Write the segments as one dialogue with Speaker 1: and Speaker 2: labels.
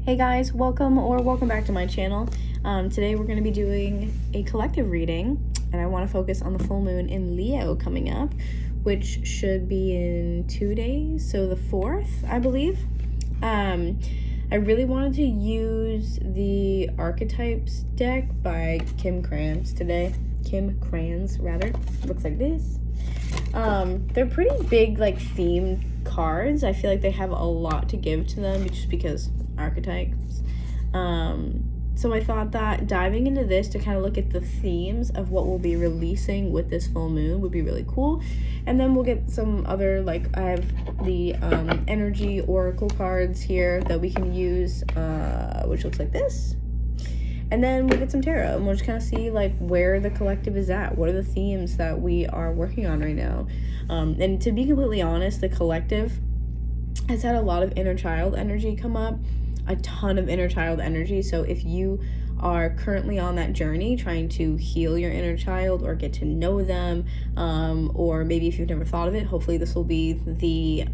Speaker 1: Hey guys, welcome back to my channel. Today we're going to be doing a collective reading, and I want to focus on the full moon in Leo coming up, which should be in 2 days, so the 4th, I believe. I really wanted to use the Archetypes deck by Kim Krans today. Kim Krans, rather. Looks like this. They're pretty big, like, themed cards. I feel like they have a lot to give to them just because archetypes. So I thought that diving into this to kind of look at the themes of what we'll be releasing with this full moon would be really cool. And then we'll get some other, like, I have the energy oracle cards here that we can use, which looks like this. And then we'll get some tarot, and we'll just kind of see, like, where the collective is at. What are the themes that we are working on right now? And to be completely honest, the collective has had a lot of inner child energy come up, a ton of inner child energy. So if you are currently on that journey trying to heal your inner child or get to know them, or maybe if you've never thought of it, hopefully this will be the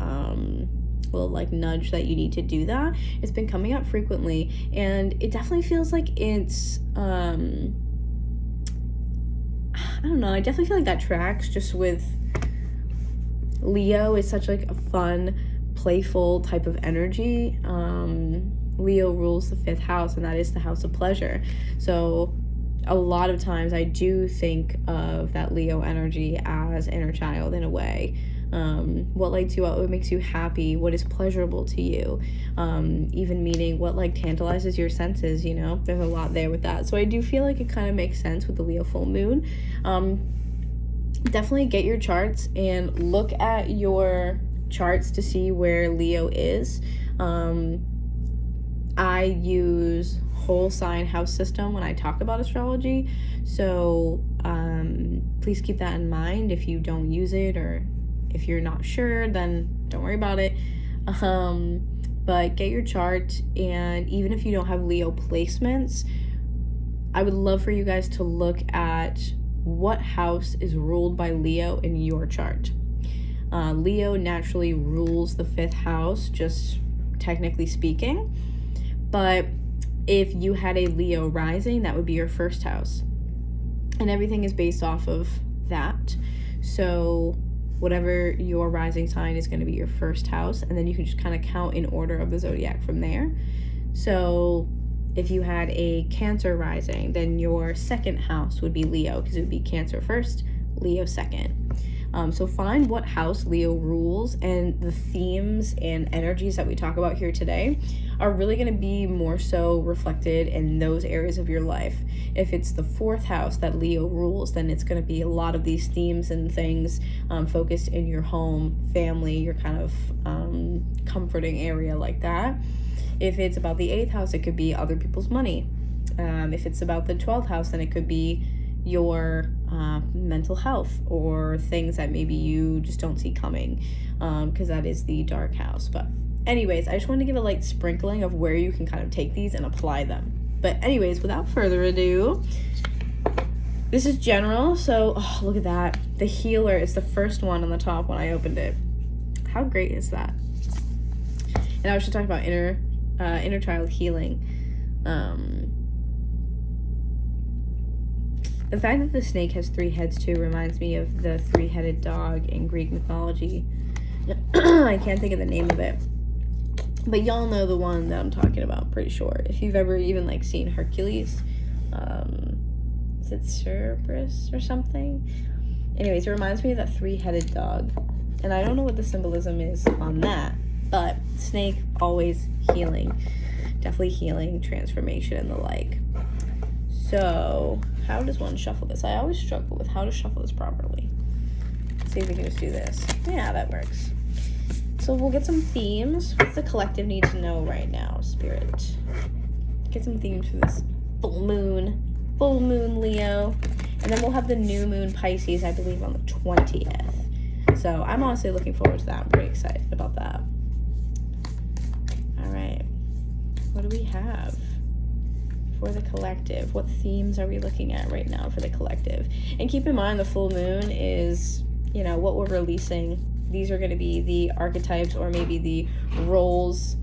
Speaker 1: little, like, nudge that you need to do that. It's been coming up frequently, and it definitely feels like it's I don't know, I definitely feel like that tracks just with Leo. Is such, like, a fun, playful type of energy. Leo rules the 5th house, and that is the house of pleasure. So a lot of times I do think of that Leo energy as inner child in a way. What lights you up, what makes you happy, what is pleasurable to you, even meaning what, like, tantalizes your senses, you know? There's a lot there with that. So I do feel like it kind of makes sense with the Leo full moon. Definitely get your charts and look at your charts to see where Leo is. I use whole sign house system when I talk about astrology, so please keep that in mind. If you don't use it, or if you're not sure, then don't worry about it. But get your chart, and even if you don't have Leo placements, I would love for you guys to look at what house is ruled by Leo in your chart. Leo naturally rules the 5th house, just technically speaking. But if you had a Leo rising, that would be your 1st house. And everything is based off of that. So whatever your rising sign is going to be your 1st house. And then you can just kind of count in order of the zodiac from there. So if you had a Cancer rising, then your 2nd house would be Leo, because it would be Cancer 1st, Leo 2nd. So find what house Leo rules, and the themes and energies that we talk about here today are really going to be more so reflected in those areas of your life. If it's the 4th house that Leo rules, then it's going to be a lot of these themes and things focused in your home, family, your kind of comforting area like that. If it's about the 8th house, it could be other people's money. If it's about the 12th house, then it could be your mental health, or things that maybe you just don't see coming, because that is the dark house. But anyways, I just wanted to give a light sprinkling of where you can kind of take these and apply them. But anyways, without further ado, this is general. So look at that, the healer is the first one on the top when I opened it. How great is that? And I was just talking about inner child healing. The fact that the snake has 3 heads too reminds me of the 3-headed dog in Greek mythology. I can't think of the name of it, but y'all know the one that I'm talking about, I'm pretty sure. If you've ever even, like, seen Hercules, is it Cerberus or something? Anyways, it reminds me of that 3-headed dog, and I don't know what the symbolism is on that, but snake, always healing, definitely healing, transformation, and the like. So how does one shuffle this? I always struggle with how to shuffle this properly. Let's see if we can just do this. Yeah, that works. So we'll get some themes. What's the collective need to know right now, Spirit? Get some themes for this full moon Leo. And then we'll have the new moon Pisces, I believe, on the 20th. So I'm honestly looking forward to that. I'm pretty excited about that. All right. What do we have for the collective? What themes are we looking at right now for the collective? And keep in mind, the full moon is, you know, what we're releasing. These are going to be the archetypes, or maybe the roles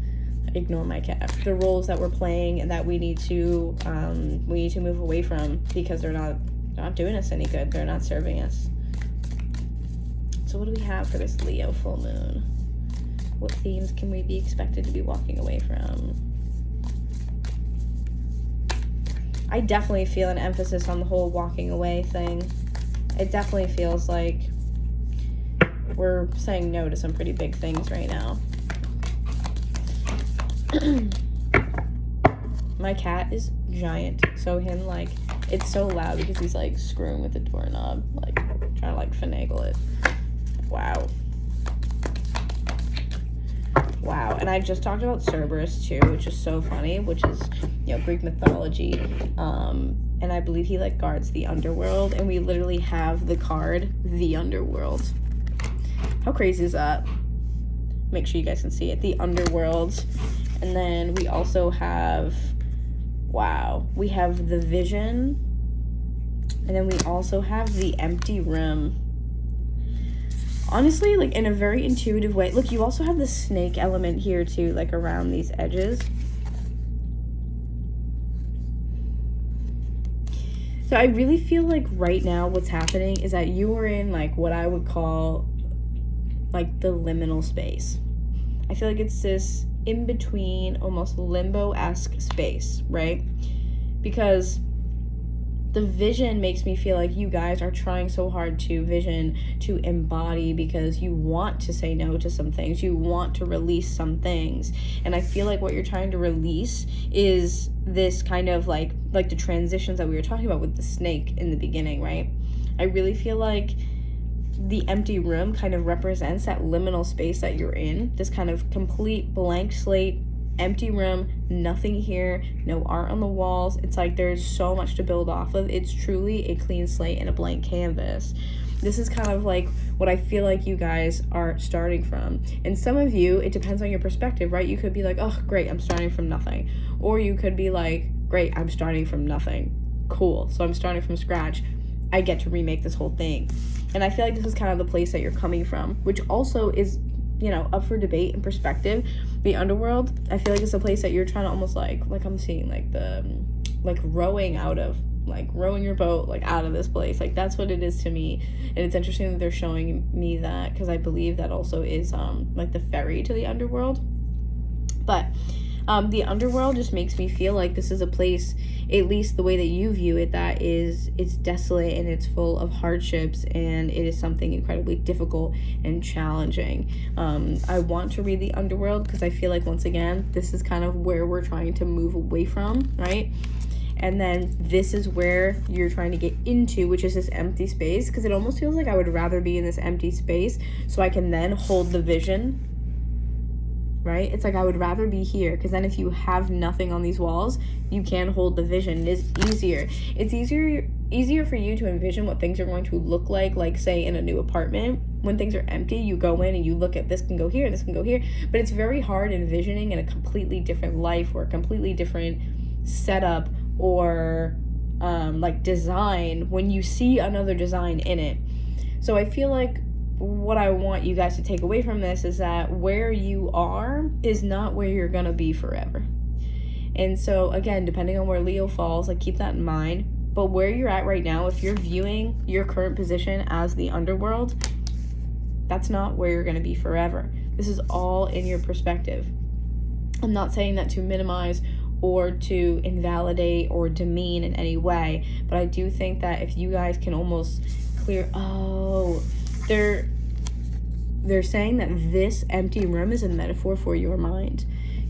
Speaker 1: ignore my cat. The roles that we're playing and that we need to move away from because they're not doing us any good. They're not serving us. So what do we have for this Leo full moon? What themes can we be expected to be walking away from? I definitely feel an emphasis on the whole walking away thing. It definitely feels like we're saying no to some pretty big things right now. My cat is giant, so him, like, it's so loud because he's, like, screwing with the doorknob, like, trying to, like, finagle it. Wow. Wow. And I just talked about Cerberus, too, which is so funny, which is, you know, Greek mythology, and I believe he, like, guards the underworld, and we literally have the card, the Underworld. How crazy is that? Make sure you guys can see it. The Underworld. And then we also have, wow, we have the Vision. And then we also have the Empty Room. Honestly, like, in a very intuitive way. Look, you also have the snake element here, too, like, around these edges. So I really feel like right now what's happening is that you are in, like, what I would call, like, the liminal space. I feel like it's this in-between, almost limbo-esque space, right? Because the Vision makes me feel like you guys are trying so hard to vision, to embody, because you want to say no to some things. You want to release some things. And I feel like what you're trying to release is this kind of like the transitions that we were talking about with the snake in the beginning, right? I really feel like the empty room kind of represents that liminal space that you're in, this kind of complete blank slate, empty room, nothing here, no art on the walls. It's like there's so much to build off of. It's truly a clean slate and a blank canvas. This is kind of like what I feel like you guys are starting from. And some of you, it depends on your perspective, right? You could be like, oh, great, I'm starting from nothing. Or you could be like, great, I'm starting from nothing. Cool, so I'm starting from scratch. I get to remake this whole thing. And I feel like this is kind of the place that you're coming from, which also is, you know, up for debate and perspective. The Underworld, I feel like it's a place that you're trying to almost like I'm seeing rowing out of, like rowing your boat like out of this place. Like that's what it is to me. And it's interesting that they're showing me that, because I believe that also is like the ferry to the Underworld. But the Underworld just makes me feel like this is a place, at least the way that you view it, that is, it's desolate and it's full of hardships, and it is something incredibly difficult and challenging. I want to read the Underworld because I feel like, once again, this is kind of where we're trying to move away from, right? And then this is where you're trying to get into, which is this empty space, because it almost feels like I would rather be in this empty space so I can then hold the vision, right? It's like I would rather be here, because then if you have nothing on these walls, you can hold the vision. It's easier. It's easier for you to envision what things are going to look like say in a new apartment. When things are empty, you go in and you look at, this can go here, this can go here, but it's very hard envisioning in a completely different life or a completely different setup or like design when you see another design in it. So I feel like what I want you guys to take away from this is that where you are is not where you're gonna be forever. And so again, depending on where Leo falls, like keep that in mind. But where you're at right now, if you're viewing your current position as the Underworld, that's not where you're gonna be forever. This is all in your perspective. I'm not saying that to minimize or to invalidate or demean in any way, but I do think that if you guys can almost clear, they're saying that this empty room is a metaphor for your mind.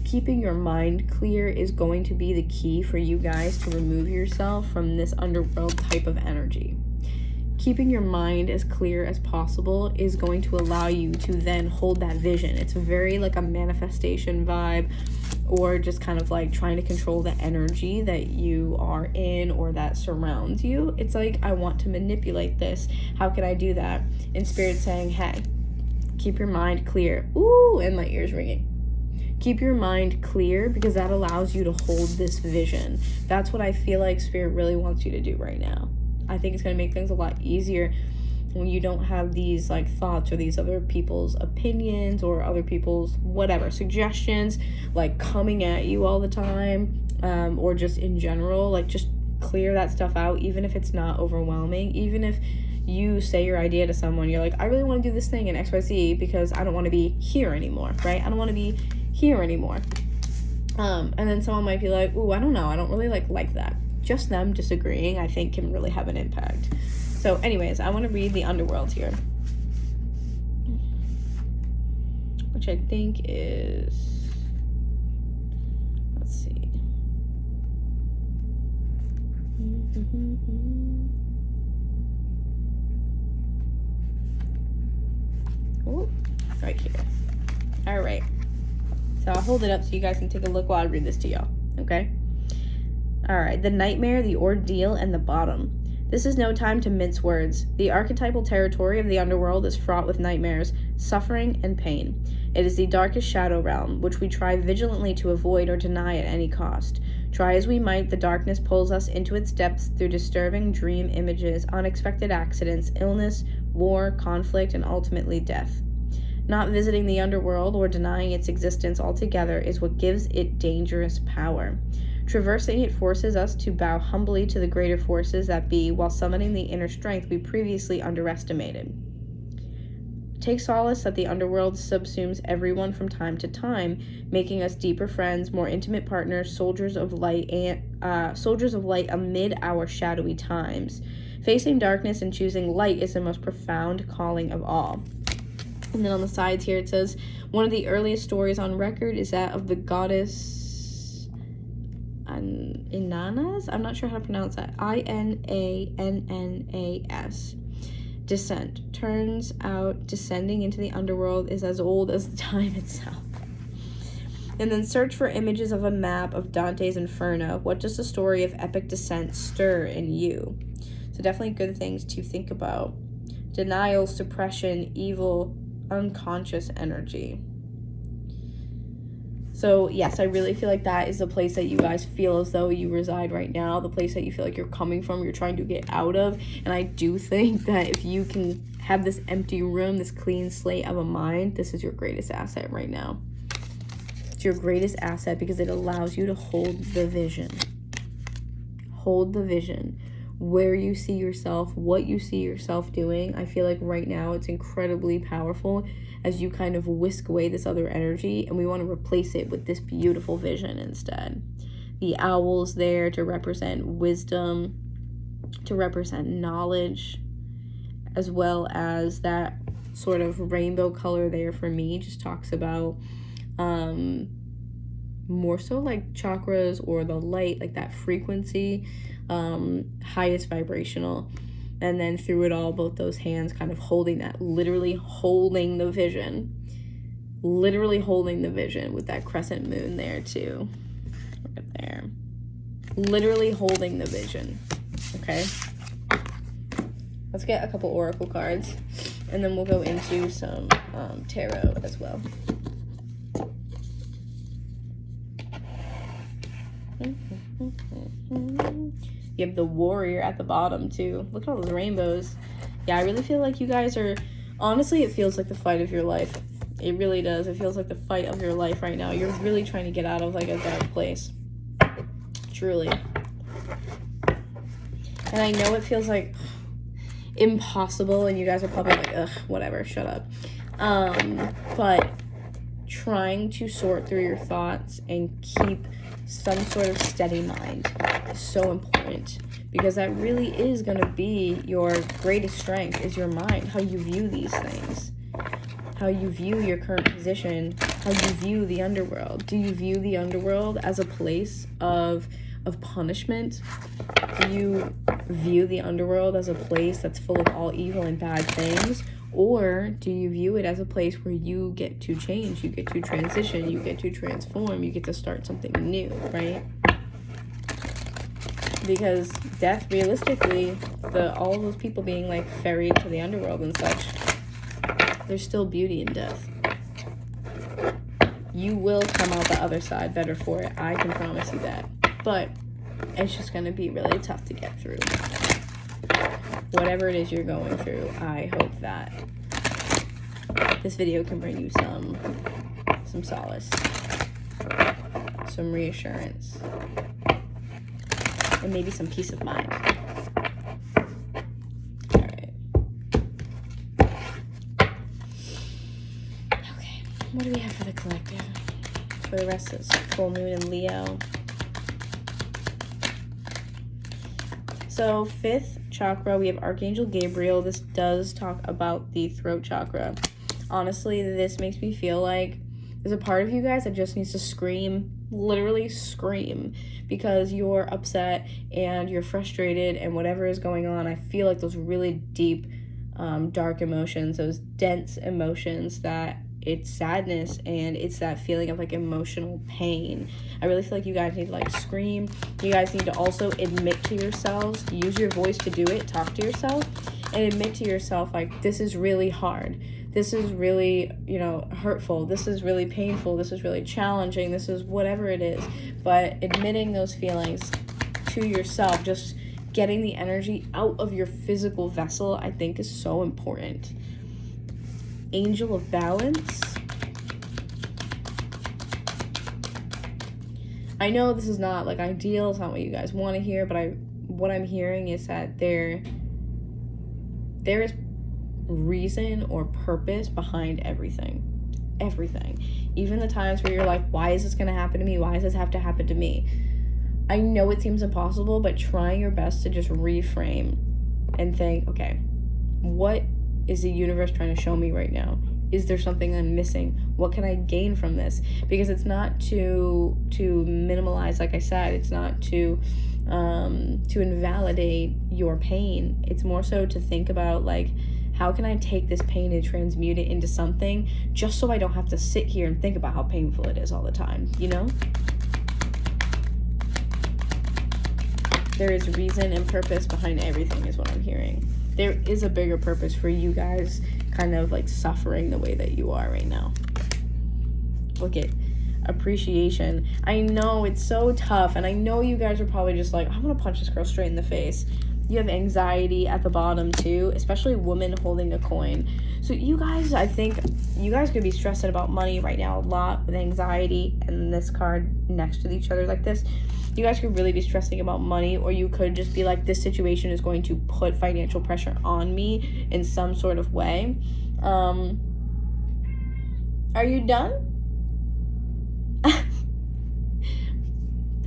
Speaker 1: Keeping your mind clear is going to be the key for you guys to remove yourself from this underworld type of energy. Keeping your mind as clear as possible is going to allow you to then hold that vision. It's very like a manifestation vibe, or just kind of like trying to control the energy that you are in or that surrounds you. It's like, I want to manipulate this. How can I do that? And Spirit's saying, hey, keep your mind clear. Ooh, and my ears ringing. Keep your mind clear, because that allows you to hold this vision. That's what I feel like Spirit really wants you to do right now. I think it's going to make things a lot easier. when you don't have these like thoughts or these other people's opinions or other people's whatever suggestions like coming at you all the time, or just in general, like just clear that stuff out, even if it's not overwhelming. Even if you say your idea to someone, you're like, I really want to do this thing in XYZ because I don't want to be here anymore, right? I don't want to be here anymore. And then someone might be like, ooh, I don't know, I don't really like that. Just them disagreeing, I think, can really have an impact. So anyways, I want to read the Underworld here, which I think is, let's see. Oh, right here. All right. So I'll hold it up so you guys can take a look while I read this to y'all, okay? All right. The nightmare, the ordeal, and the bottom. This is no time to mince words. The archetypal territory of the underworld is fraught with nightmares, suffering, and pain. It is the darkest shadow realm, which we try vigilantly to avoid or deny at any cost. Try as we might, the darkness pulls us into its depths through disturbing dream images, unexpected accidents, illness, war, conflict, and ultimately death. Not visiting the underworld or denying its existence altogether is what gives it dangerous power. Traversing it forces us to bow humbly to the greater forces that be, while summoning the inner strength we previously underestimated. Take solace that the underworld subsumes everyone from time to time, making us deeper friends, more intimate partners, soldiers of light amid our shadowy times. Facing darkness and choosing light is the most profound calling of all. And then on the sides here it says, one of the earliest stories on record is that of the goddess Inanas? I'm not sure how to pronounce that. Inannas. Descent. Turns out descending into the underworld is as old as the time itself. And then search for images of a map of Dante's Inferno. What does the story of epic descent stir in you? So definitely good things to think about. Denial, suppression, evil, unconscious energy. So yes, I really feel like that is the place that you guys feel as though you reside right now, the place that you feel like you're coming from, you're trying to get out of. And I do think that if you can have this empty room, this clean slate of a mind, this is your greatest asset right now. It's your greatest asset because it allows you to hold the vision. Hold the vision. Where you see yourself, what you see yourself doing. I feel like right now it's incredibly powerful as you kind of whisk away this other energy, and we want to replace it with this beautiful vision instead. The owl's there to represent wisdom, to represent knowledge, as well as that sort of rainbow color there for me just talks about more so like chakras or the light, like that frequency, highest vibrational. And then through it all, both those hands kind of holding that, literally holding the vision with that crescent moon there too. Right there. Literally holding the vision. Okay. Let's get a couple oracle cards and then we'll go into some tarot as well. You have the warrior at the bottom too. Look at all those rainbows. Yeah, I really feel like you guys are, honestly, it feels like the fight of your life. It really does. It feels like the fight of your life right now. You're really trying to get out of like a dark place. Truly. And I know it feels like impossible and you guys are probably like, ugh, whatever, shut up. But trying to sort through your thoughts and keep some sort of steady mind is so important, because that really is going to be your greatest strength, is your mind, how you view these things, how you view your current position, how you view the underworld. Do you view the underworld as a place of punishment? Do you view the underworld as a place that's full of all evil and bad things? Or do you view it as a place where you get to change, you get to transition, you get to transform, you get to start something new, right? Because death, realistically, all of those people being like ferried to the underworld and such, there's still beauty in death. You will come out the other side better for it. I can promise you that. But it's just going to be really tough to get through. whatever it is you're going through, I hope that this video can bring you some solace, some reassurance, and maybe some peace of mind. All right. Okay, what do we have for the collective? For the rest of this full moon in Leo. So 5th chakra, we have Archangel Gabriel. This does talk about the throat chakra. Honestly, this makes me feel like there's a part of you guys that just needs to scream, literally scream, because you're upset and you're frustrated and whatever is going on. I feel like those really deep, dark emotions, those dense emotions, that it's sadness and it's that feeling of like emotional pain. I really feel like you guys need to like scream. You guys need to also admit to yourselves, use your voice to do it, talk to yourself and admit to yourself like, this is really hard. This is really, hurtful. This is really painful. This is really challenging. This is whatever it is. But admitting those feelings to yourself, just getting the energy out of your physical vessel, I think is so important. Angel of Balance. I know this is not like ideal. It's not what you guys want to hear, but what I'm hearing is that there is reason or purpose behind everything. Even the times where you're like, why is this going to happen to me? Why does this have to happen to me? I know it seems impossible, but trying your best to just reframe and think, okay, what is the universe trying to show me right now? Is there something I'm missing? What can I gain from this? Because it's not to minimalize, like I said, it's not to invalidate your pain. It's more so to think about like, how can I take this pain and transmute it into something just so I don't have to sit here and think about how painful it is all the time, There is reason and purpose behind everything is what I'm hearing. There is a bigger purpose for you guys kind of like suffering the way that you are right now. Look at appreciation. I know it's so tough, and I know you guys are probably just like, I'm gonna punch this girl straight in the face. You have anxiety at the bottom too, especially women holding a coin. So you guys, I think you guys could be stressing about money right now a lot with anxiety and this card next to each other like this. You guys could really be stressing about money, or you could just be like, this situation is going to put financial pressure on me in some sort of way. Are you done?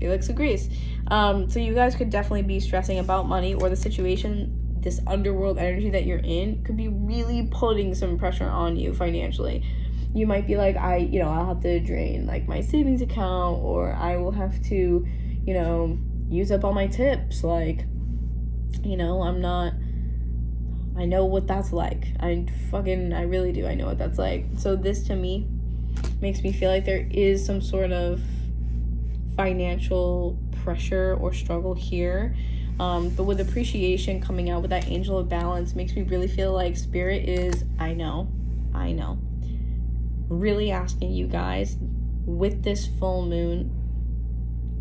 Speaker 1: Felix agrees. So you guys could definitely be stressing about money, or the situation, this underworld energy that you're in could be really putting some pressure on you financially. You might be like, I'll have to drain like my savings account, or I will have to, use up all my tips. Like, I know what that's like. I really do. I know what that's like. So this to me makes me feel like there is some sort of financial pressure or struggle here. But with appreciation coming out with that Angel of Balance makes me really feel like Spirit is, I know, really asking you guys with this full moon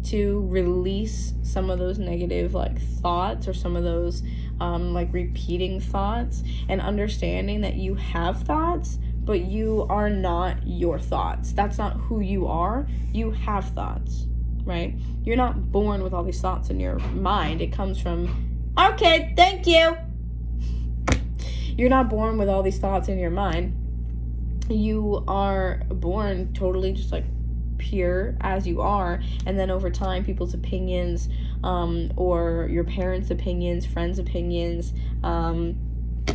Speaker 1: to release some of those negative like thoughts, or some of those like repeating thoughts, and understanding that you have thoughts, but you are not your thoughts. That's not who you are. You have thoughts, right? You're not born with all these thoughts in your mind. It comes from, okay, thank you. You're not born with all these thoughts in your mind. You are born totally just like pure as you are, and then over time people's opinions, or your parents' opinions, friends' opinions,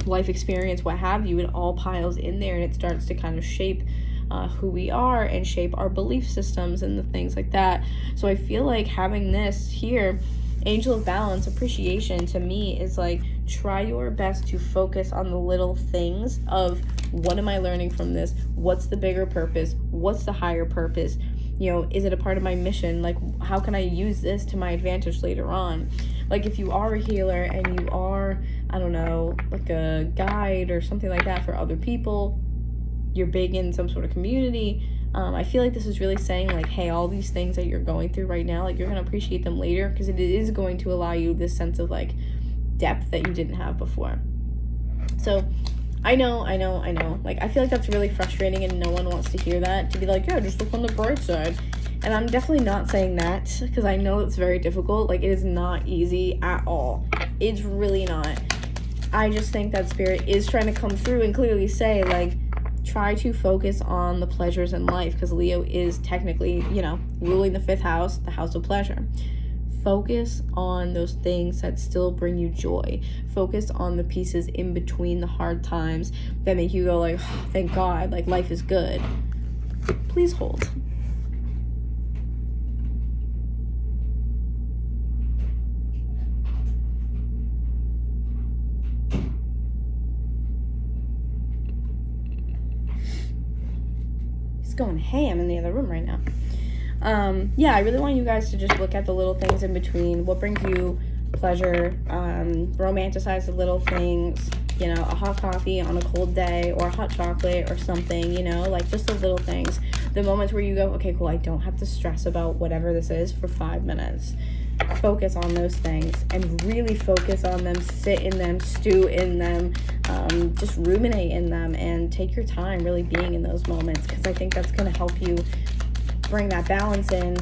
Speaker 1: life experience, what have you, it all piles in there, and it starts to kind of shape who we are and shape our belief systems and the things like that. So I feel like having this here, Angel of Balance, appreciation, to me is like, try your best to focus on the little things of, what am I learning from this? What's the bigger purpose? What's the higher purpose? Is it a part of my mission? Like, how can I use this to my advantage later on? Like, if you are a healer and you are, I don't know, like a guide or something like that for other people, you're big in some sort of community, I feel like this is really saying like, hey, all these things that you're going through right now, like, you're going to appreciate them later, because it is going to allow you this sense of like depth that you didn't have before. So I know. Like, I feel like that's really frustrating and no one wants to hear that, to be like, yeah, just look on the bright side. And I'm definitely not saying that, because I know it's very difficult. Like, it is not easy at all. It's really not. I just think that Spirit is trying to come through and clearly say, like, try to focus on the pleasures in life, because Leo is technically, you know, ruling the 5th house, the house of pleasure. Focus on those things that still bring you joy. Focus on the pieces in between the hard times that make you go like, oh, thank God, like, life is good. Please hold. He's going ham in the other room right now. Yeah, I really want you guys to just look at the little things in between. What brings you pleasure? Romanticize the little things, you know, a hot coffee on a cold day, or a hot chocolate or something, you know, like just those little things. The moments where you go, okay, cool, I don't have to stress about whatever this is for 5 minutes. Focus on those things and really focus on them, sit in them, stew in them, just ruminate in them, and take your time really being in those moments, because I think that's going to help you bring that balance in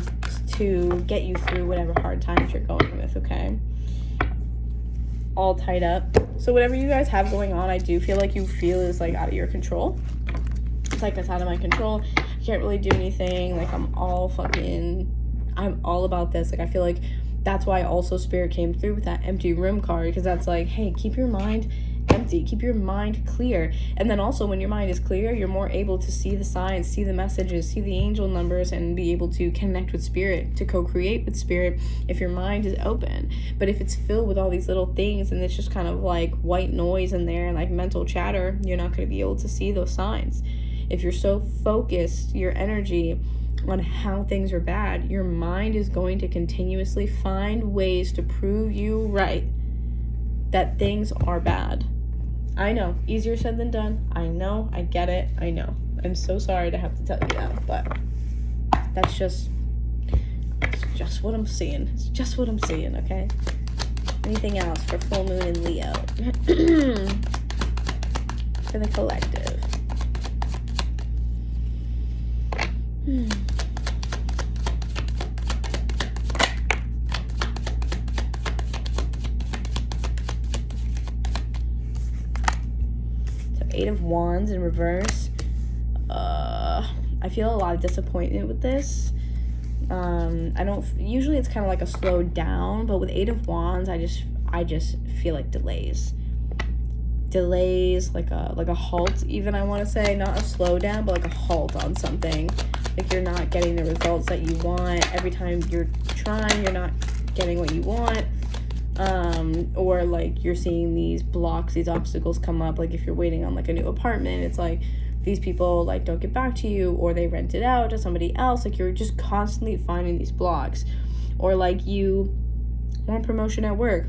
Speaker 1: to get you through whatever hard times you're going with, okay? All tied up. So whatever you guys have going on, I do feel like you feel is like out of your control. It's like that's out of my control. I can't really do anything. Like, I'm all about this. Like, I feel like that's why also Spirit came through with that empty room card, because that's like, hey, keep your mind empty, keep your mind clear. And then also, when your mind is clear, you're more able to see the signs, see the messages, see the angel numbers, and be able to connect with Spirit, to co-create with Spirit, if your mind is open. But if it's filled with all these little things and it's just kind of like white noise in there and like mental chatter, you're not going to be able to see those signs. If you're so focused, your energy on how things are bad, your mind is going to continuously find ways to prove you right that things are bad. I know, easier said than done. I know, I get it, I know. I'm so sorry to have to tell you that, but that's just what I'm seeing. It's just what I'm seeing, okay? Anything else for full moon in Leo? For the collective. So 8 of Wands in reverse. I feel a lot of disappointment with this. Usually it's kind of like a slow down, but with 8 of Wands, I just feel like delays, like a halt, even, I want to say, not a slow down, but like a halt on something. Like, you're not getting the results that you want. Every time you're trying, you're not getting what you want. Or like you're seeing these blocks, these obstacles come up. Like, if you're waiting on like a new apartment, it's like these people like don't get back to you, or they rent it out to somebody else. Like, you're just constantly finding these blocks. Or like, you want promotion at work,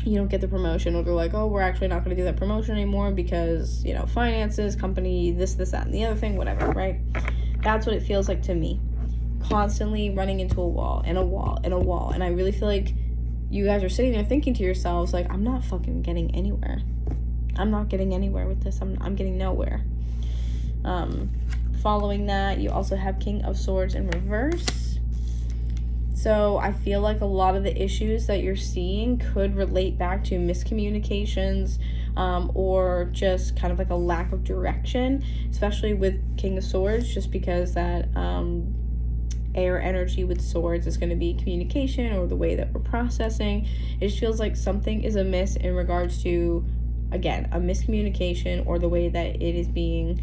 Speaker 1: you don't get the promotion, or they're like, oh, we're actually not going to do that promotion anymore because, you know, finances, company, this, that, and the other thing, whatever, right? That's what it feels like to me. Constantly running into a wall and a wall and a wall. And I really feel like you guys are sitting there thinking to yourselves, like, I'm not fucking getting anywhere. I'm not getting anywhere with this. I'm getting nowhere. Following that, you also have King of Swords in reverse. So I feel like a lot of the issues that you're seeing could relate back to miscommunications, or just kind of like a lack of direction, especially with King of Swords, just because that air energy with swords is going to be communication, or the way that we're processing. It just feels like something is amiss in regards to, again, a miscommunication, or the way that it is being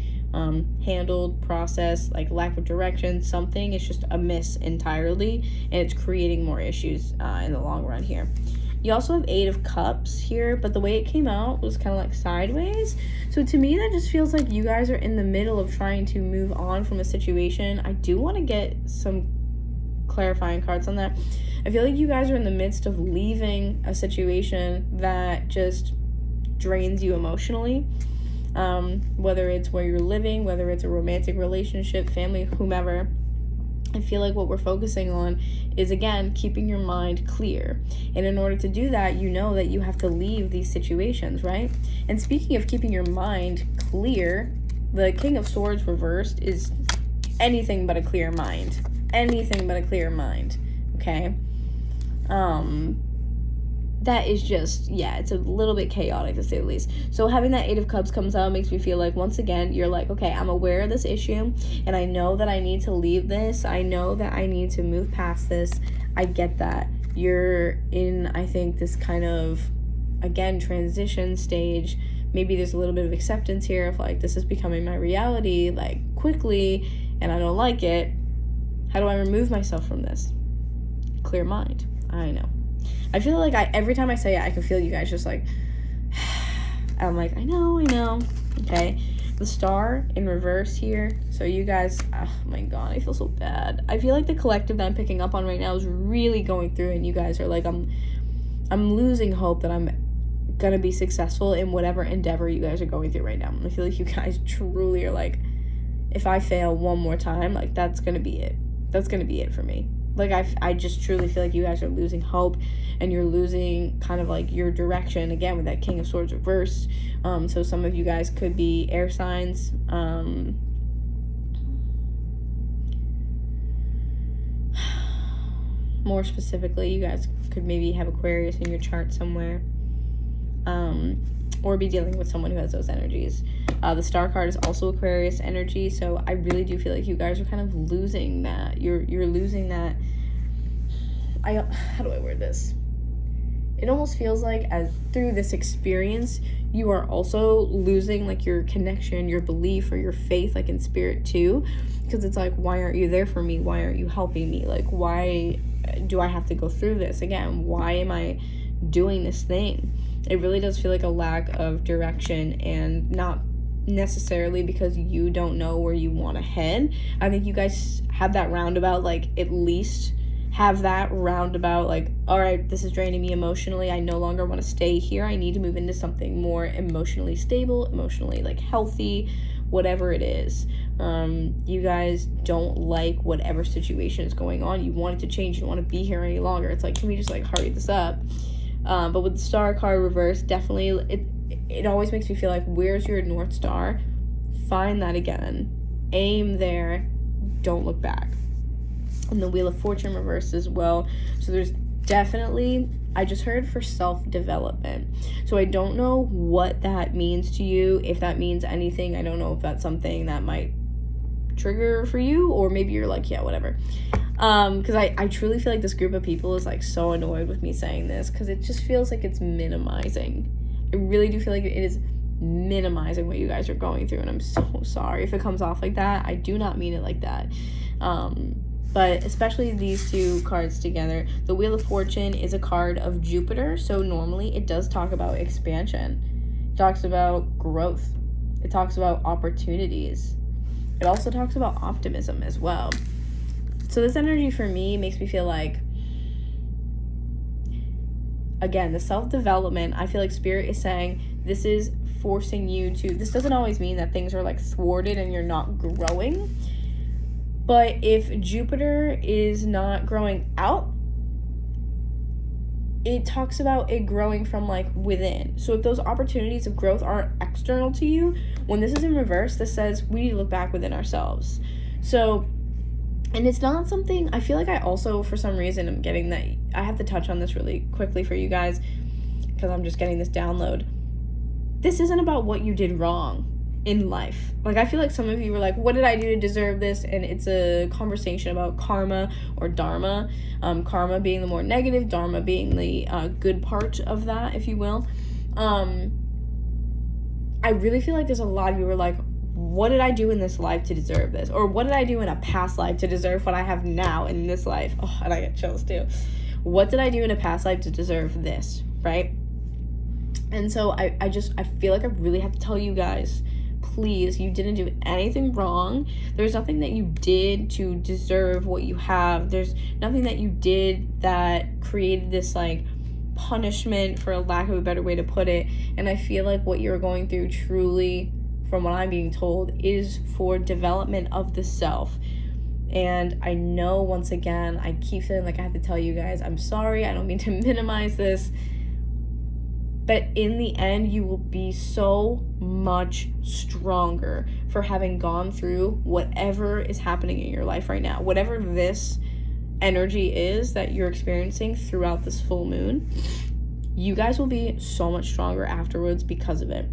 Speaker 1: handled, processed, like lack of direction. Something is just amiss entirely, and it's creating more issues in the long run here. You also have 8 of Cups here, but the way it came out was kind of like sideways. So to me, that just feels like you guys are in the middle of trying to move on from a situation. I do want to get some clarifying cards on that. I feel like you guys are in the midst of leaving a situation that just drains you emotionally. Whether it's where you're living, whether it's a romantic relationship, family, whomever. I feel like what we're focusing on is, again, keeping your mind clear. And in order to do that, you know that you have to leave these situations, right? And speaking of keeping your mind clear, the King of Swords reversed is anything but a clear mind. Anything but a clear mind, okay? That is just, yeah, it's a little bit chaotic to say the least. So having that Eight of Cups comes out makes me feel like, once again, you're like, okay, I'm aware of this issue, and I know that I need to leave this. I know that I need to move past this. I get that. You're in, I think, this kind of, again, transition stage. Maybe there's a little bit of acceptance here of like, this is becoming my reality, like, quickly, and I don't like it. How do I remove myself from this? Clear mind. I know. I feel like every time I say it, I can feel you guys just like, I'm like, I know, okay? The Star in reverse here, so you guys, oh my god, I feel so bad. I feel like the collective that I'm picking up on right now is really going through, and you guys are like, I'm losing hope that I'm gonna be successful in whatever endeavor you guys are going through right now. I feel like you guys truly are like, if I fail one more time, like, that's gonna be it. That's gonna be it for me. Like, I just truly feel like you guys are losing hope, and you're losing kind of like your direction, again, with that King of Swords reversed. So some of you guys could be air signs. More specifically, you guys could maybe have Aquarius in your chart somewhere. Or be dealing with someone who has those energies. The Star card is also Aquarius energy, so I really do feel like you guys are kind of losing that. You're losing that. How do I word this? It almost feels like, as through this experience, you are also losing like your connection, your belief, or your faith, like in spirit too, because it's like, why aren't you there for me? Why aren't you helping me? Like, why do I have to go through this again? Why am I doing this thing? It really does feel like a lack of direction, and not necessarily because you don't know where you want to head. I think you guys have that roundabout, like, at least have that roundabout, like, all right, this is draining me emotionally. I no longer want to stay here. I need to move into something more emotionally stable, emotionally, like, healthy, whatever it is. You guys don't like whatever situation is going on. You want it to change. You don't want to be here any longer. It's like, can we just, like, hurry this up? But with the Star card reversed, definitely, it always makes me feel like, where's your North Star? Find that again. Aim there. Don't look back. And the Wheel of Fortune reversed as well. So there's definitely, I just heard, for self-development. So I don't know what that means to you. If that means anything, I don't know if that's something that might trigger for you, or maybe you're like, yeah, whatever. Because I truly feel like this group of people is like so annoyed with me saying this, because it just feels like it's minimizing. I really do feel like it is minimizing what you guys are going through, and I'm so sorry if it comes off like that. I do not mean it like that. But especially these two cards together, the Wheel of Fortune is a card of Jupiter, so normally it does talk about expansion. It talks about growth. It talks about opportunities. It also talks about optimism as well. So this energy for me makes me feel like, again, the self-development, I feel like Spirit is saying this is forcing you to, this doesn't always mean that things are like thwarted and you're not growing. But if Jupiter is not growing out, it talks about it growing from like within. So if those opportunities of growth aren't external to you, when this is in reverse, this says we need to look back within ourselves. So, and it's not something, I feel like I also, for some reason, I'm getting that, I have to touch on this really quickly for you guys, because I'm just getting this download. This isn't about what you did wrong in life. Like, I feel like some of you were like, what did I do to deserve this? And it's a conversation about karma or dharma. Karma being the more negative, dharma being the good part of that, if you will. I really feel like there's a lot of you who are like, what did I do in this life to deserve this? Or what did I do in a past life to deserve what I have now in this life? Oh, and I get chills too. What did I do in a past life to deserve this, right? And so I feel like I really have to tell you guys, please, you didn't do anything wrong. There's nothing that you did to deserve what you have. There's nothing that you did that created this like punishment, for a lack of a better way to put it. And I feel like what you're going through truly, from what I'm being told, is for development of the self. And I know, once again, I keep feeling like I have to tell you guys, I'm sorry, I don't mean to minimize this, but in the end, you will be so much stronger for having gone through whatever is happening in your life right now. Whatever this energy is that you're experiencing throughout this full moon, you guys will be so much stronger afterwards because of it.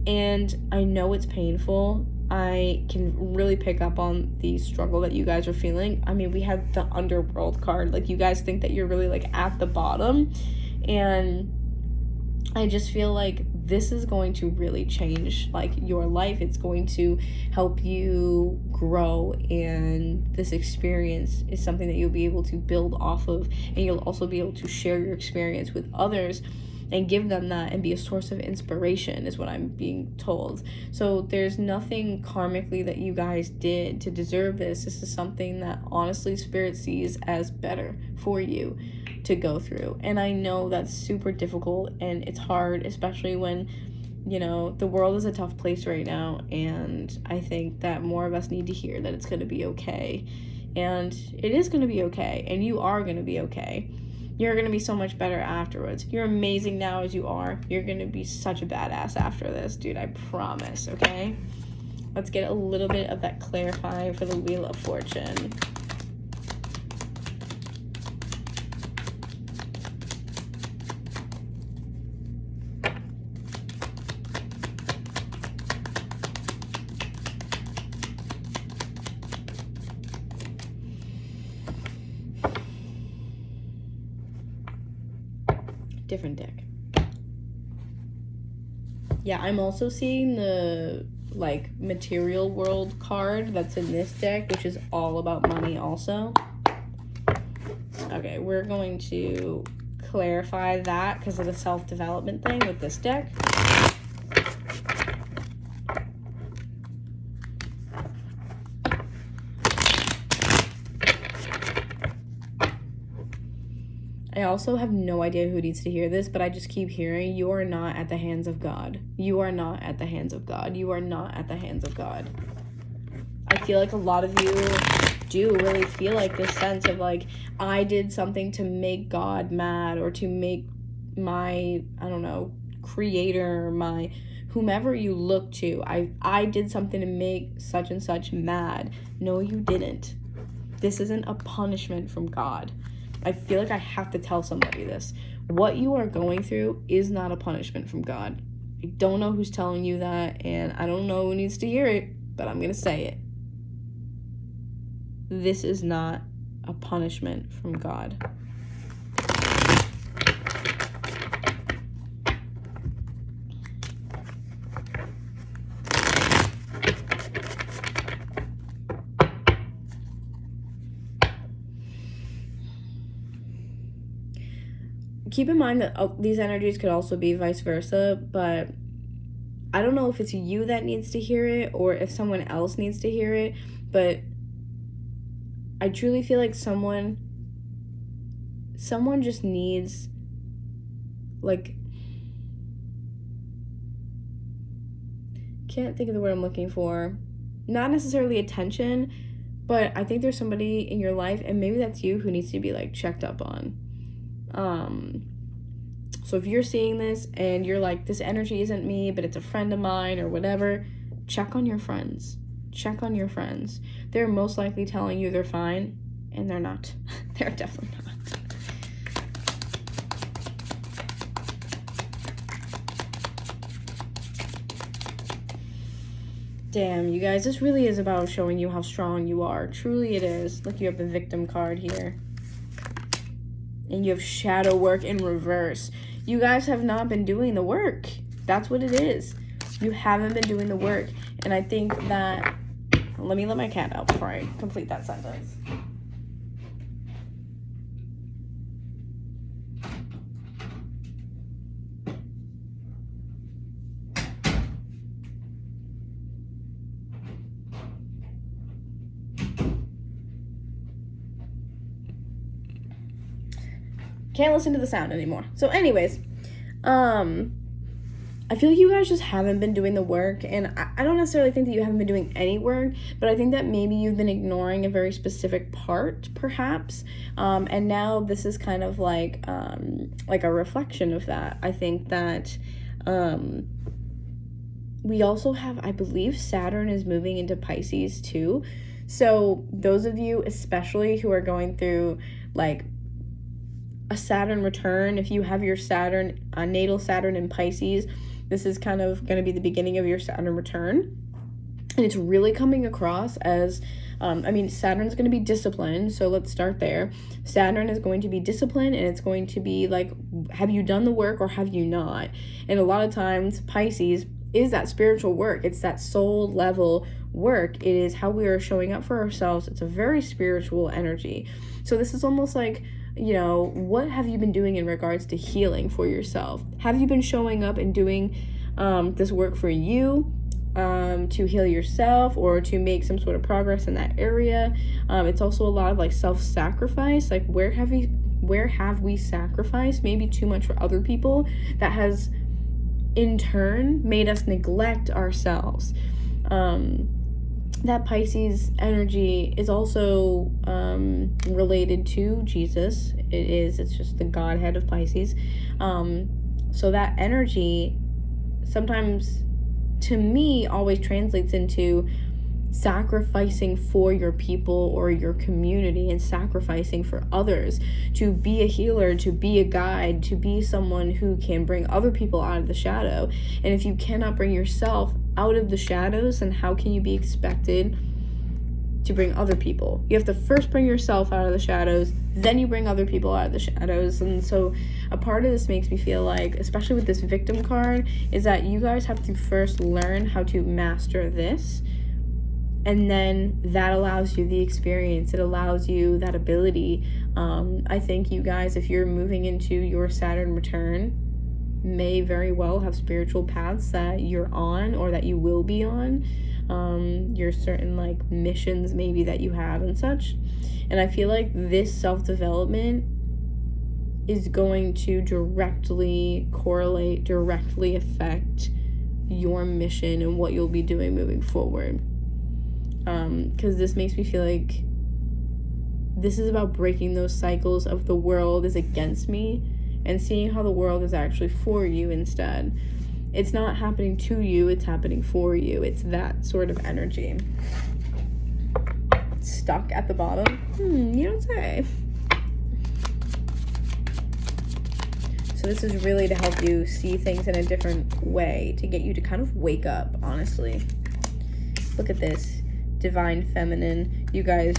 Speaker 1: And I know it's painful. I can really pick up on the struggle that you guys are feeling. I mean, we had the Underworld card. Like, you guys think that you're really, like, at the bottom. And I just feel like this is going to really change, like, your life. It's going to help you grow, and this experience is something that you'll be able to build off of, and you'll also be able to share your experience with others and give them that and be a source of inspiration, is what I'm being told. So there's nothing karmically that you guys did to deserve this. This is something that honestly Spirit sees as better for you to go through. And I know that's super difficult and it's hard, especially when, you know, the world is a tough place right now, and I think that more of us need to hear that it's going to be okay. And it is going to be okay, and you are going to be okay. You're going to be so much better afterwards. You're amazing now as you are. You're going to be such a badass after this, dude. I promise, okay? Let's get a little bit of that clarifying for the Wheel of Fortune. Different deck. Yeah, I'm also seeing the, like, material world card that's in this deck, which is all about money also. Okay, we're going to clarify that because of the self-development thing with this deck. I also have no idea who needs to hear this, but I just keep hearing, you are not at the hands of God. You are not at the hands of God. You are not at the hands of God. I feel like a lot of you do really feel like this sense of, like, I did something to make God mad, or to make my, I don't know, creator, my whomever you look to. I did something to make such and such mad. No, you didn't. This isn't a punishment from God. I feel like I have to tell somebody this. What you are going through is not a punishment from God. I don't know who's telling you that, and I don't know who needs to hear it, but I'm going to say it. This is not a punishment from God. Keep in mind that these energies could also be vice versa, but I don't know if it's you that needs to hear it or if someone else needs to hear it, but I truly feel like someone just needs, like, can't think of the word I'm looking for. Not necessarily attention, but I think there's somebody in your life, and maybe that's you, who needs to be, like, checked up on. So if you're seeing this and you're like, this energy isn't me, but it's a friend of mine or whatever, check on your friends. Check on your friends. They're most likely telling you they're fine, and they're not. They're definitely not. Damn, you guys, this really is about showing you how strong you are. Truly it is. Look, you have the Victim card here. And you have Shadow Work in reverse. You guys have not been doing the work. That's what it is. You haven't been doing the work. And I think that... Let me let my cat out before I complete that sentence. Can't listen to the sound anymore. So anyways, I I feel like you guys just haven't been doing the work, and I don't necessarily think that you haven't been doing any work, but I think that maybe you've been ignoring a very specific part, perhaps, and now this is kind of like a reflection of that. I think that we also have, I believe Saturn is moving into Pisces too, so those of you especially who are going through like a Saturn return, if you have your Saturn, natal Saturn in Pisces, this is kind of going to be the beginning of your Saturn return. And it's really coming across as, Saturn's going to be disciplined. So let's start there. Saturn is going to be disciplined, and it's going to be like, have you done the work or have you not? And a lot of times Pisces is that spiritual work. It's that soul level work. It is how we are showing up for ourselves. It's a very spiritual energy. So this is almost like, what have you been doing in regards to healing for yourself? Have you been showing up and doing this work for you to heal yourself or to make some sort of progress in that area? It's also a lot of like self-sacrifice. Like where have we sacrificed maybe too much for other people that has in turn made us neglect ourselves? That Pisces energy is also related to Jesus. It's just the Godhead of Pisces. So that energy sometimes, to me, always translates into sacrificing for your people or your community and sacrificing for others, to be a healer, to be a guide, to be someone who can bring other people out of the shadow. And if you cannot bring yourself out of the shadows, then how can you be expected to bring other people? You have to first bring yourself out of the shadows, then you bring other people out of the shadows. And so a part of this makes me feel like, especially with this victim card, is that you guys have to first learn how to master this. And then that allows you the experience. It allows you that ability. I think you guys, if you're moving into your Saturn return, may very well have spiritual paths that you're on or that you will be on. Your certain like missions maybe that you have and such. And I feel like this self-development is going to directly correlate, directly affect your mission and what you'll be doing moving forward. Because this makes me feel like this is about breaking those cycles of the world is against me and seeing how the world is actually for you instead. It's not happening to you, it's happening for you. It's that sort of energy. Stuck at the bottom? You don't say. So this is really to help you see things in a different way, to get you to kind of wake up, honestly. Look at this. Divine Feminine. You guys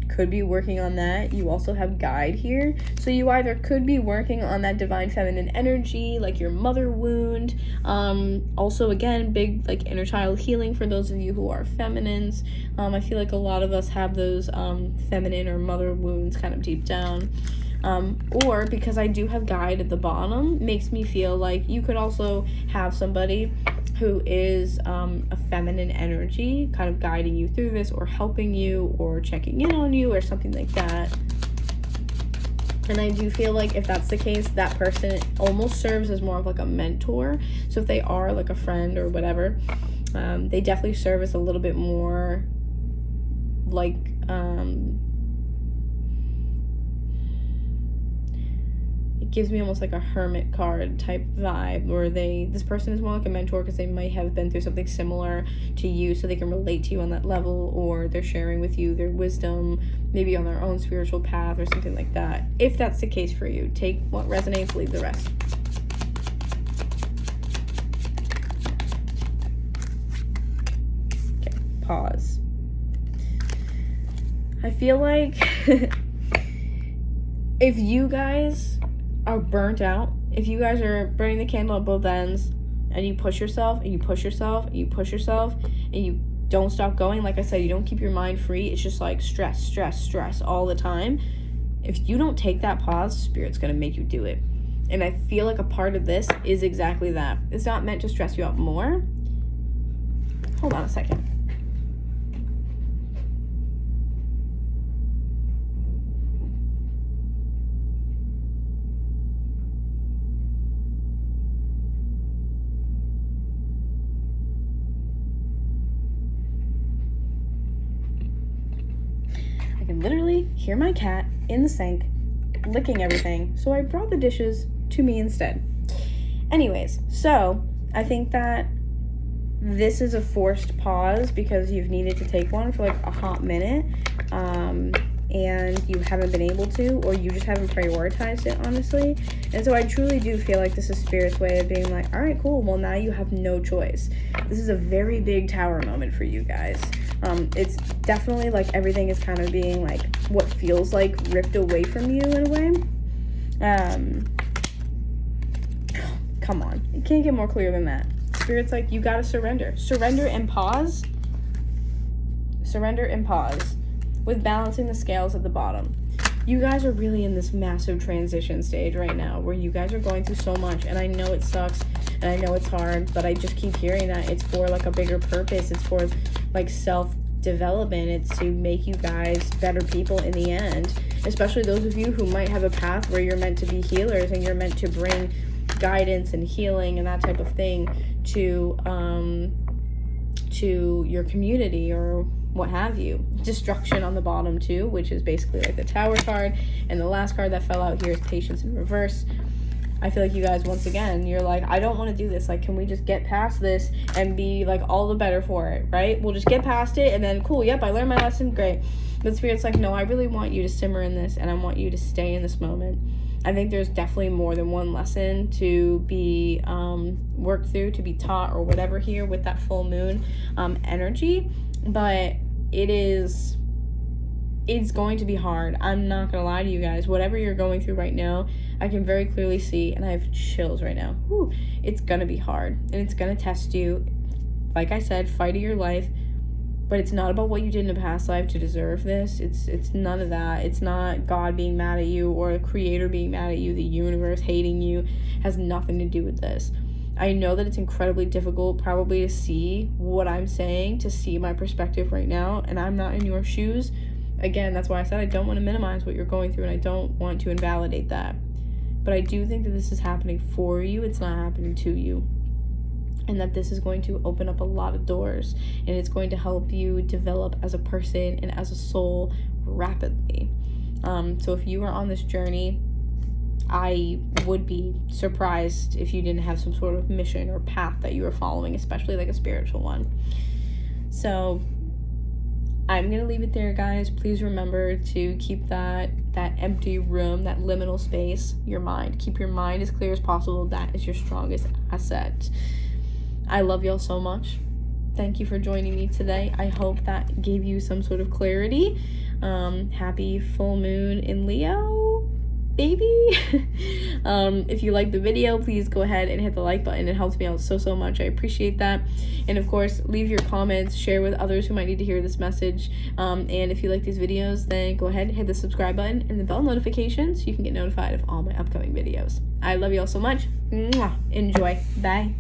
Speaker 1: could be working on that. You also have Guide here. So you either could be working on that Divine Feminine energy, like your mother wound. Also, again, big like inner child healing for those of you who are feminines. I feel like a lot of us have those feminine or mother wounds kind of deep down. Or because I do have Guide at the bottom, makes me feel like you could also have somebody who is a feminine energy kind of guiding you through this or helping you or checking in on you or something like that. And I do feel like if that's the case, that person almost serves as more of like a mentor. So if they are like a friend or whatever, they definitely serve as a little bit more like it gives me almost like a hermit card type vibe, where this person is more like a mentor because they might have been through something similar to you, so they can relate to you on that level, or they're sharing with you their wisdom, maybe on their own spiritual path or something like that. If that's the case for you, take what resonates, leave the rest. Okay, pause. I feel like if you guys are burnt out, if you guys are burning the candle at both ends and you push yourself and you push yourself and you push yourself and you don't stop going, like I said, you don't keep your mind free, it's just like stress all the time. If you don't take that pause, Spirit's gonna make you do it. And I feel like a part of this is exactly that. It's not meant to stress you out more. Hold on a second. can literally hear my cat in the sink licking everything, so I brought the dishes to me instead. Anyways, so I think that this is a forced pause because you've needed to take one for like a hot minute, and you haven't been able to, or you just haven't prioritized it, honestly. And so I truly do feel like this is Spirit's way of being like, all right, cool, well, now you have no choice. This is a very big tower moment for you guys. It's definitely like everything is kind of being like what feels like ripped away from you in a way. Come on, it can't get more clear than that. Spirit's like, you gotta surrender. Surrender and pause. Surrender and pause with balancing the scales at the bottom. You guys are really in this massive transition stage right now where you guys are going through so much, and I know it sucks and I know it's hard, but I just keep hearing that it's for like a bigger purpose. It's for like self-development. It's to make you guys better people in the end, especially those of you who might have a path where you're meant to be healers and you're meant to bring guidance and healing and that type of thing to your community or what have you. Destruction on the bottom too, which is basically like the Tower card, and the last card that fell out here is Patience in reverse. I feel like you guys, once again, you're like, I don't want to do this. Like, can we just get past this and be like all the better for it, right? We'll just get past it and then cool, yep, I learned my lesson, great. But Spirit's like, no, I really want you to simmer in this, and I want you to stay in this moment. I think there's definitely more than one lesson to be worked through, to be taught, or whatever here with that full moon energy. But it's going to be hard. I'm not gonna lie to you guys. Whatever you're going through right now, I can very clearly see, and I have chills right now. Whew, it's gonna be hard, and it's gonna test you. Like I said, fight of your life. But it's not about what you did in a past life to deserve this. It's none of that. It's not God being mad at you or the creator being mad at you, the universe hating you. It has nothing to do with this. I know that it's incredibly difficult probably to see what I'm saying, to see my perspective right now, and I'm not in your shoes. Again, that's why I said I don't want to minimize what you're going through, and I don't want to invalidate that. But I do think that this is happening for you. It's not happening to you. And that this is going to open up a lot of doors, and it's going to help you develop as a person and as a soul rapidly. So if you are on this journey, I would be surprised if you didn't have some sort of mission or path that you were following, especially like a spiritual one. So I'm going to leave it there, guys. Please remember to keep that empty room, that liminal space, your mind. Keep your mind as clear as possible. That is your strongest asset. I love y'all so much. Thank you for joining me today. I hope that gave you some sort of clarity. Happy full moon in Leo, baby. If you like the video, please go ahead and hit the like button. It helps me out so much. I appreciate that. And of course, leave your comments, share with others who might need to hear this message. And if you like these videos, then go ahead and hit the subscribe button and the bell notification so you can get notified of all my upcoming videos. I love y'all so much. Mwah. Enjoy. Bye.